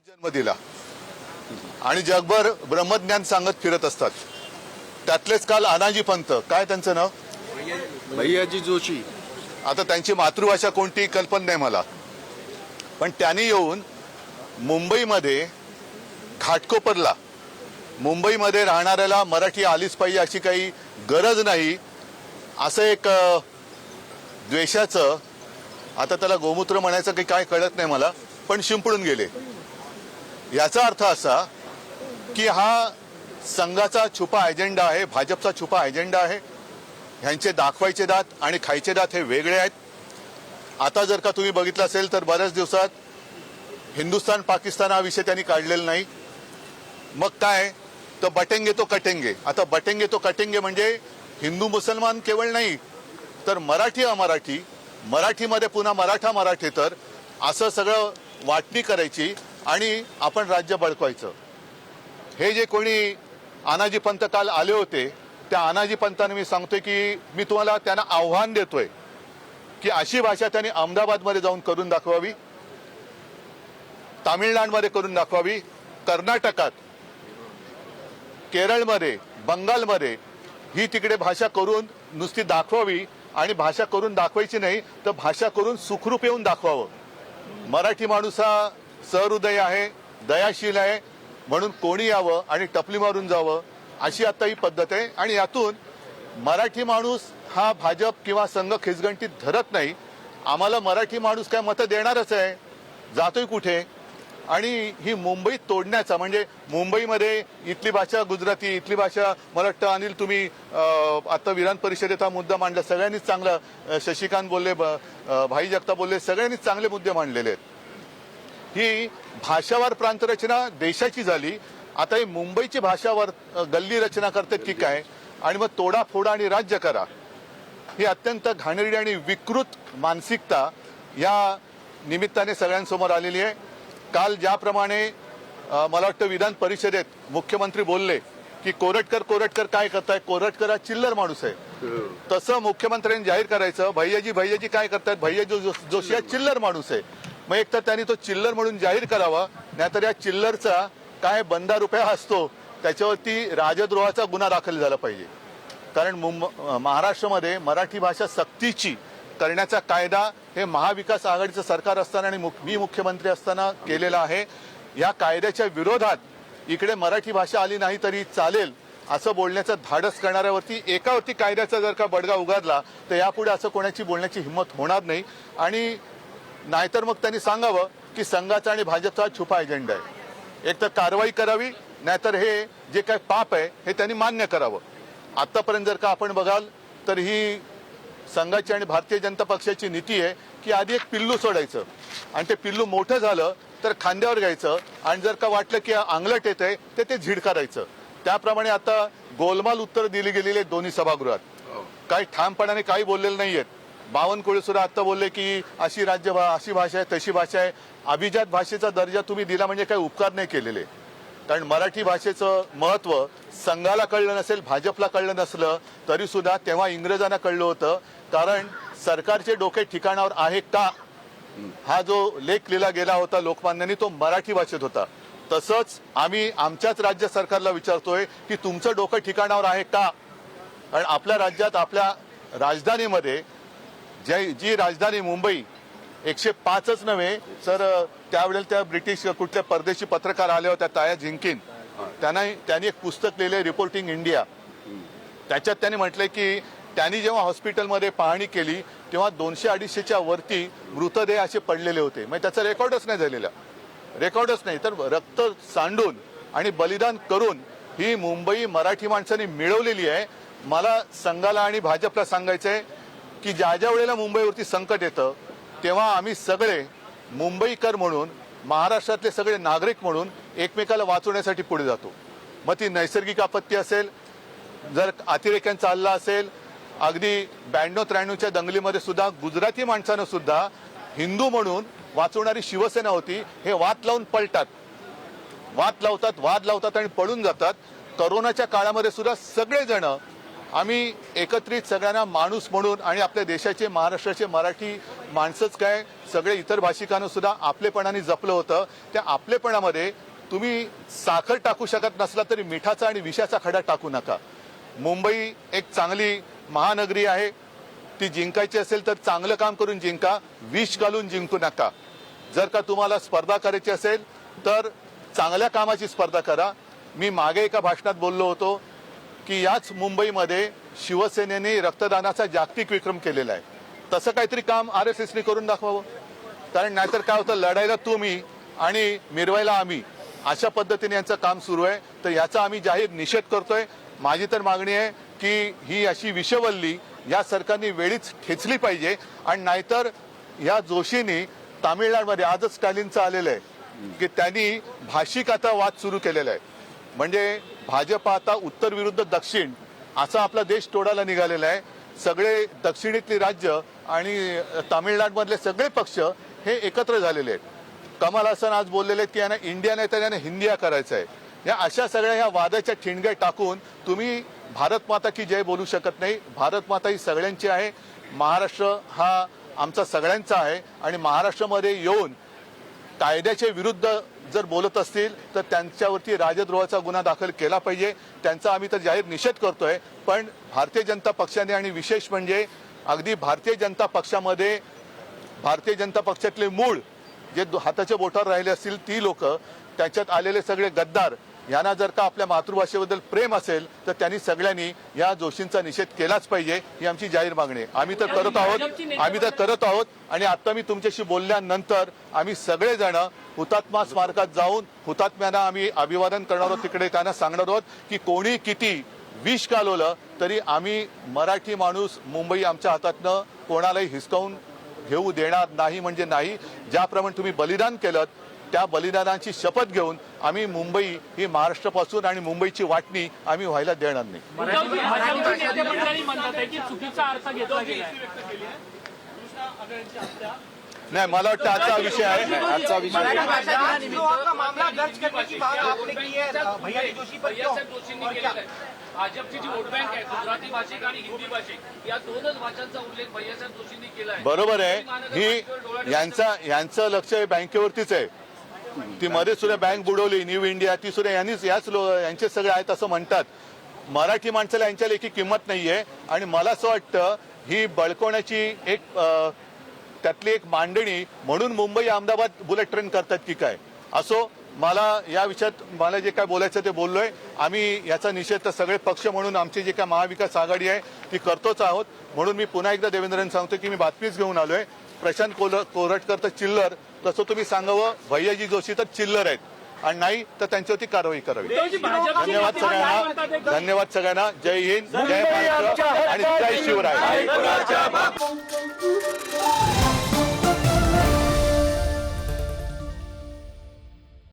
जन्म दिला आणि जगभर ब्रह्मज्ञान सांगत फिरत असतात. त्यातलेच काल अनाजी पंत, काय त्यांचं नाव, भैयाजी जोशी. आता त्यांची मातृभाषा कोणती कल्पना नाही मला, पण त्यांनी येऊन मुंबईमध्ये घाटकोपरला, मुंबईमध्ये राहणाऱ्याला मराठी आलीच पाहिजे अशी काही गरज नाही असं एक द्वेषाचं, आता त्याला गोमूत्र म्हणायचं काही काय कळत नाही मला, पण शिंपडून गेले. याचा अर्थ असा की हा संघाचा छुपा अजेंडा आहे, भाजपचा छुपा अजेंडा आहे. ह्यांचे दाखवायचे दात आणि खायचे दात हे वेगळे आहेत. आता जर का तुम्ही बघितलं असेल तर बऱ्याच दिवसात हिंदुस्थान पाकिस्तान हा विषय त्यांनी काढलेला नाही. मग काय तर बटेंगे तो कटेंगे. आता बटेंगे तो कटेंगे म्हणजे हिंदू मुसलमान केवळ नाही तर मराठी अमराठी, मराठीमध्ये पुन्हा मराठा मराठेतर असं सगळं वाटणी करायची आणि आपण राज्य बळकवायचं. हे जे कोणी अनाजी पंत काल आले होते त्या अनाजी पंतांना मी सांगतोय की मी तुम्हाला त्यांना आव्हान देतोय की अशी भाषा त्यांनी अहमदाबादमध्ये जाऊन करून दाखवावी, तामिळनाडूमध्ये करून दाखवावी, कर्नाटकात, केरळमध्ये, बंगालमध्ये ही तिकडे भाषा करून नुसती दाखवावी. आणि भाषा करून दाखवायची नाही तर भाषा करून सुखरूप येऊन दाखवावं. मराठी माणूस हा सहृदय आहे, दयाशील आहे, म्हणून कोणी यावं आणि टपली मारून जावं अशी आता ही पद्धत आहे. आणि यातून मराठी माणूस हा भाजप किंवा संघ खिचगंटीत धरत नाही. आम्हाला मराठी माणूस काय मतं देणारच आहे, जातोय कुठे. आणि ही मुंबई तोडण्याचा म्हणजे मुंबईमध्ये इथली भाषा गुजराती, इथली भाषा, मला वाटतं अनिल तुम्ही आता विधान परिषदेत हा मुद्दा मांडला, सगळ्यांनीच चांगला, शशिकांत बोलले, भाई जगताप बोलले, सगळ्यांनीच चांगले मुद्दे मांडलेले आहेत. ही भाषावार प्रांतरचना देशाची झाली. आता ही मुंबईची भाषावार गल्ली रचना करते की काय, आणि मग तोडा फोडा आणि राज्य करा, ही अत्यंत घाणेरडी आणि विकृत मानसिकता या निमित्ताने सगळ्यांसमोर आलेली आहे. काल ज्याप्रमाणे मला वाटतं विधान परिषदेत मुख्यमंत्री बोलले की कोरटकर काय करताय, कोरटकर हा चिल्लर माणूस आहे, तसं मुख्यमंत्र्यांनी जाहीर करायचं भैयाजी काय करतायत, भैयाजी जोशी हा चिल्लर माणूस आहे. मग एक तर त्यांनी तो चिल्लर म्हणून जाहीर करावा, नाहीतर या चिल्लरचा काय बंदा रुपया असतो त्याच्यावरती राजद्रोहाचा गुन्हा दाखल झाला पाहिजे. कारण महाराष्ट्रामध्ये मराठी भाषा सक्तीची करण्याचा कायदा हे महाविकास आघाडीचं सरकार असताना आणि मी मुख्यमंत्री असताना केलेला आहे. या कायद्याच्या विरोधात इकडे मराठी भाषा आली नाही तरी चालेल असं बोलण्याचं धाडस करणाऱ्यावरती एकावरती कायद्याचा जर का बडगा उगारला तर यापुढे असं कोणाची बोलण्याची हिंमत होणार नाही. आणि नाहीतर मग त्यांनी सांगावं की संघाचा आणि भाजपचा छुपा अजेंडा आहे. एक तर कारवाई करावी, नाहीतर हे जे काही पाप आहे हे त्यांनी मान्य करावं. आतापर्यंत जर का आपण बघाल तर ही संघाची आणि भारतीय जनता पक्षाची नीती आहे की आधी एक पिल्लू सोडायचं आणि ते पिल्लू मोठं झालं तर खांद्यावर घ्यायचं आणि जर का वाटलं की अंगलट येतंय तर ते झिडकारायचं. त्याप्रमाणे आता गोलमाल उत्तर दिली गेलेली दोन्ही सभागृहात. काही ठामपणाने काही बोललेलं नाहीयेत. बावनकुळे सुद्धा आता बोलले की अशी अशी भाषा आहे, तशी भाषा आहे. अभिजात भाषेचा दर्जा तुम्ही दिला म्हणजे काही उपकार नाही केलेले. कारण मराठी भाषेचं महत्व संघाला कळलं नसेल, भाजपला कळलं नसलं तरी सुद्धा तेव्हा इंग्रजांना कळलं होतं. कारण सरकारचे डोके ठिकाणावर आहे का हा जो लेख लिहिला गेला होता लोकमान्यांनी तो मराठी भाषेत होता. तसंच आम्ही आमच्याच राज्य सरकारला विचारतोय की तुमचं डोकं ठिकाणावर आहे का. कारण आपल्या राज्यात, आपल्या राजधानीमध्ये जी राजधानी मुंबई 105च नव्हे तर त्यावेळेला त्या ब्रिटिश कुठल्या परदेशी पत्रकार आल्या होत्या ताया झिंकिन, त्यांनी एक पुस्तक लिहिले रिपोर्टिंग इंडिया. त्याच्यात त्यांनी म्हटलंय की त्यांनी जेव्हा हॉस्पिटलमध्ये पाहणी केली तेव्हा 200-250च्या वरती मृतदेह असे पडलेले होते. म्हणजे त्याचा रेकॉर्डच नाही झालेला, रेकॉर्डच नाही. तर रक्त सांडून आणि बलिदान करून ही मुंबई मराठी माणसांनी मिळवलेली आहे. मला संघाला आणि भाजपला सांगायचंय की ज्या ज्या वेळेला मुंबईवरती संकट येतं तेव्हा आम्ही सगळे मुंबईकर म्हणून, महाराष्ट्रातले सगळे नागरिक म्हणून एकमेकाला वाचवण्यासाठी पुढे जातो. मग ती नैसर्गिक आपत्ती असेल, जर अतिरेक्यांचा हल्ला असेल, अगदी 92-93च्या दंगलीमध्ये सुद्धा गुजराती माणसानं सुद्धा हिंदू म्हणून वाचवणारी शिवसेना होती. हे वाद लावून पळतात, वाद लावतात आणि पळून जातात. करोनाच्या काळामध्ये सुद्धा सगळेजण आम्ही एकत्रित सगळ्यांना माणूस म्हणून आणि आपल्या देशाचे महाराष्ट्राचे मराठी माणसंच काय सगळे इतर भाषिकांना सुद्धा आपलेपणाने जपलं होतं. त्या आपलेपणामध्ये तुम्ही साखर टाकू शकत नसला तरी मिठाचा आणि विषाचा खडा टाकू नका. मुंबई एक चांगली महानगरी आहे. ती जिंकायची असेल तर चांगलं काम करून जिंका, विष घालून जिंकू नका. जर का तुम्हाला स्पर्धा करायची असेल तर चांगल्या कामाची स्पर्धा करा. मी मागे एका भाषणात बोललो होतो की याच मुंबईमध्ये शिवसेनेने रक्तदानाचा जागतिक विक्रम केलेला आहे. तसं काहीतरी काम RSSने करून दाखवावं. कारण नाहीतर काय होतं, लढायला तुम्ही आणि मिरवायला आम्ही, अशा पद्धतीने यांचं काम सुरू आहे. तर याचा आम्ही जाहीर निषेध करतोय. माझी तर मागणी आहे की ही अशी विषवल्ली या सरकारने वेळीच ठेचली पाहिजे. आणि नाहीतर या जोशींनी तामिळनाडूमध्ये आजच स्टॅलिनचं आलेलं आहे की त्यांनी भाषिक आता वाद सुरू केलेला आहे. म्हणजे भाजप आता उत्तर विरुद्ध दक्षिण असा आपला देश तोडायला निघालेला आहे. सगळे दक्षिणेतली राज्य आणि तामिळनाडूमधले सगळे पक्ष हे एकत्र झालेले आहेत. कमल हसन आज बोललेले आहेत की यांना इंडिया नाही तर यांना हिंदिया करायचं आहे. या अशा सगळ्या ह्या वादाच्या ठिणग्या टाकून तुम्ही भारत माता की जय बोलू शकत नाही. भारत माता ही सगळ्यांची आहे. महाराष्ट्र हा आमचा सगळ्यांचा आहे आणि महाराष्ट्रामध्ये येऊन कायद्याच्या विरुद्ध जर बोलत असतील तर त्यांच्यावरती राजद्रोहाचा गुन्हा दाखल केला पाहिजे. त्यांचा आम्ही तर जाहीर निषेध करतोय. पण भारतीय जनता पक्षाने आणि विशेष म्हणजे अगदी भारतीय जनता पक्षामध्ये भारतीय जनता पक्षातले मूळ जे हाताच्या बोटावर राहिले असतील ती लोक, त्याच्यात आलेले सगळे गद्दार, यांना जर का आपल्या मातृभाषेबद्दल प्रेम असेल तर त्यांनी सगळ्यांनी या जोशींचा निषेध केलाच पाहिजे. ही आमची जाहीर मागणी आहे. आम्ही तर करत आहोत आणि आता मी तुमच्याशी बोलल्यानंतर आम्ही सगळेजण हुतात्मा स्मारकात जाऊन हुतात्म्यांना आम्ही अभिवादन करणार आहोत. तिकडे त्यांना सांगणार आहोत की कोणी किती विष कालवलं तरी आम्ही मराठी माणूस मुंबई आमच्या हातातनं कोणालाही हिसकावून घेऊ देणार नाही. म्हणजे नाही. ज्याप्रमाणे तुम्ही बलिदान केलं त्या बलिदानाची शपथ घेऊन आम्ही मुंबई ही महाराष्ट्रापासून आणि मुंबईची वाटणी आम्ही व्हायला देणार नाही. नाही, मला वाटतं आजचा विषय आहे. भाजपची जी वोट बँक आहे गुजराती भाषिक आणि हिंदी भाषिक या दोनच भाषांचा उल्लेख भैयासाहेब जोशींनी केला आहे. बरोबर आहे. ही यांचं लक्ष बँकेवरतीच आहे. ती मध्ये सुद्धा बँक बुडवली न्यू इंडिया, ती सुद्धा यांनीच यांचे सगळे आहेत असं म्हणतात. मराठी माणसाला यांच्या लेखी किंमत नाहीये. आणि मला असं वाटतं ही बळकवण्याची एक त्यातली एक मांडणी म्हणून मुंबई अहमदाबाद बुलेट ट्रेन करतात की काय. असो, मला या विषयात मला जे काय बोलायचं ते बोललोय. आम्ही याचा निषेध तर सगळे पक्ष म्हणून आमची जे काय महाविकास आघाडी आहे ती करतोच आहोत. म्हणून मी पुन्हा एकदा देवेंद्रन सांगतो की मी बातमीच घेऊन आलोय. प्रशांत कोरटकर तर चिल्लर, तसं तुम्ही सांगावं भैयाजी जोशी तर चिल्लर आहेत आणि नाही तर त्यांच्यावरती कारवाई करावी. धन्यवाद सगळ्यांना. जय हिंद, जय महाराष्ट्र आणि जय शिवराय.